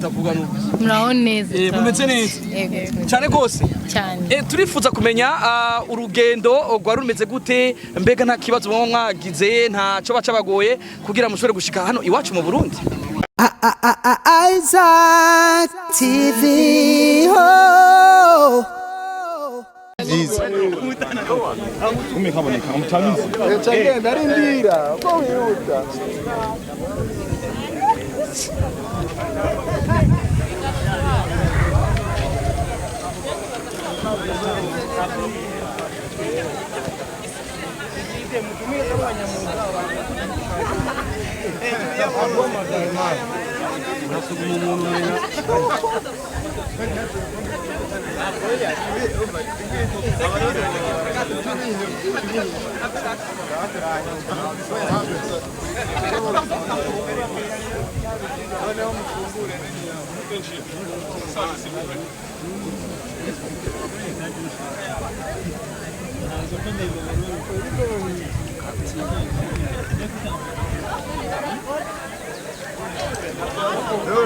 mutavuga nuko muraho neza mumeze neza cyane gose cyane turifuza kumenya urugendo rwari rumeze gute mbega nta kibazo mwagize ntaco baca bagoye kugira mushobore gushika hano iwacu mu Burundi Isaac TV ho kumekaboneka mutabizi cyagenda rindira ko wihuta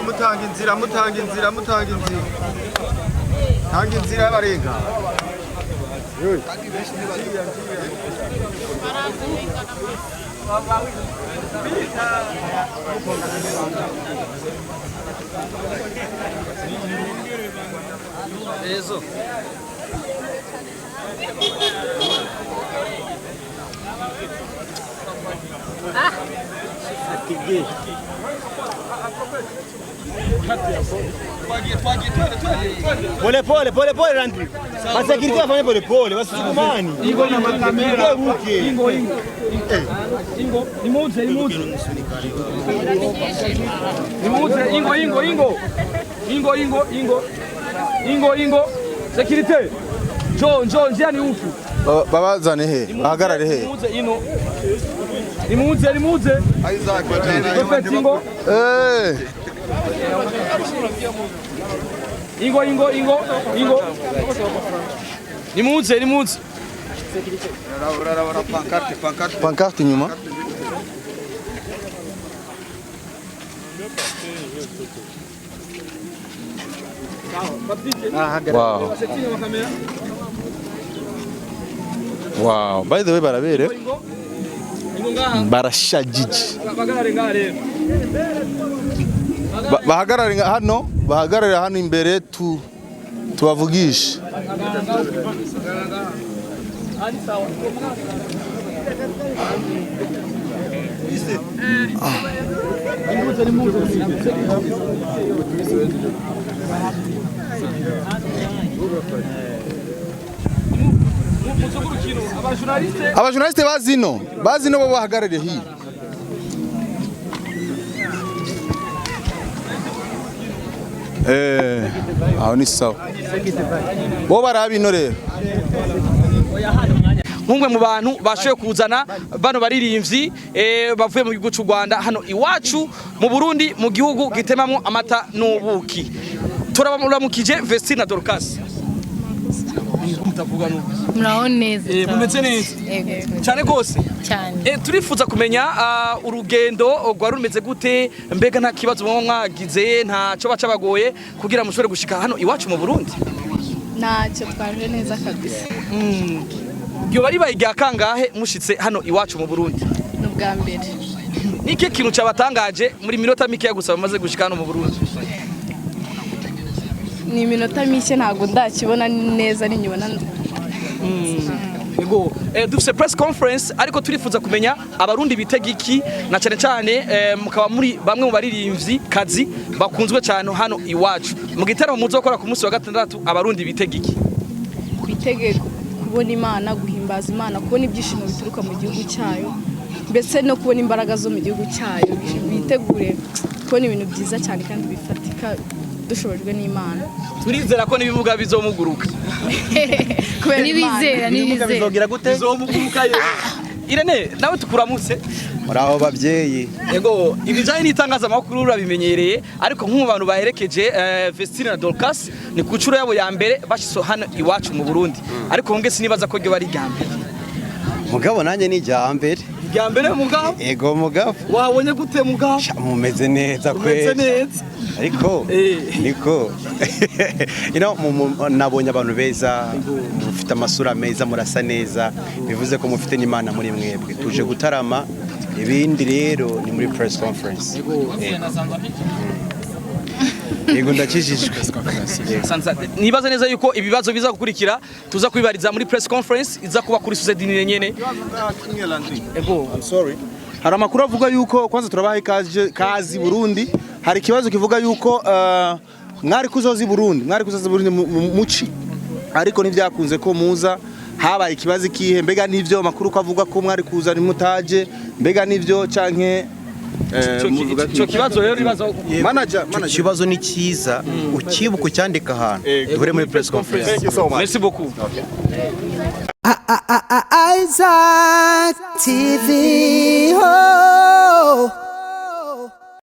mutanga inzira tanga inzira y'abarenga ezo Pole Landry. Masekiriti afanye pole wasikumani. Ingo na makamera. Ingo. Ingo. Sekirite. Njoo njia ni ufu. babazane he bahagarare he Nimuze. Isaac Ingo. Ingo. Nimuze. pancarte inyuma wow by the way barabere barashajije bahagarare hano imbere tubavugishe abajournaliste bazino bo bahagarare hi aho ni sawa bo barabino rero nk'umwe mu bantu bashoye kuzana bano baririmvyi bavuye mu gihugu cy'u Rwanda hano iwacu mu Burundi mu gihugu gitemamwo amata n'ubuki turabamuramukije Vestine na Dorcas mutavuga nuko muraho neza mumeze neza cyane gose cyane turifuza kumenya urugendo rwari rumeze gute mbega nta kibazo mwagize ntaco baca bagoye kugira mushobore gushika hano iwacu mu Burundi ntacyo twaje neza kabisa Iyo bari bayiga kangahe mushitse hano iwacu mu Burundi n'ubwa mbere niki kintu cyabatangaje muri minota mike gusa bamaze gushika hano mu Burundi ni iminota mike ntago ndakibona neza n'inyubona Ego dufise press conference ariko turifuza kumenya abarundi bitega iki na cyane mukaba muri bamwe mu baririmvyi kazi bakunzwe cyane hano iwacu mu gitaramo muzokora ku munsi wa gatandatu abarundi bitega iki kwitege kubona Imana guhimbaza Imana kubona ibyishimo bituruka mu gihugu cyayo mbese no kubona imbaraga zo mu gihugu cyayo bitegure kubona ibintu byiza cyane kandi bifatika dushobojwe n'Imana turizera ko nibivuga bizomuguruka nibizera bizogira gute bizomuguruka Irene nawe tukuramutse muraho bavyeyi Ego ibijanye n'itangazamakuru urabimenyereye ariko nk'umu bantu baherekeje Vestine na Dorcas ni kucuro yabo ya mbere bashiso hano iwacu mu Burundi ariko nge sinibaza ko ryo bari ryambere mugabo nanjye ni ryambere rya mbere mugabo ego mugabo wabonye gute mugabo mumeze neza umeze neza ariko niko nabonye abantu beza mufite amasura meza murasa neza bivuze ko mufite n'Imana muri mwebwe tuje gutarama ibindi rero ni muri press conference yego ndakijijwe nibaza neza yuko ibibazo biza gukurikira tuza kwibariza muri press conference iza kuba kuri Susedini nyene ego I'm sorry hari amakuru avuga yuko kwanza turabaha kazi Burundi hari ikibazo kivuga yuko mwari kuzoza Burundi muci ariko ntivyakunze ko muza habaye ikibazo kihe mbega nivyo makuru ko avuga ko mwari kuza nimutaje mbega nivyo canke cyo kibazo rero ribazo manager kibazo ni cyiza ukibuka cyandika ahantu duhure muri press conference merci beaucoup Isaac TV. Oh.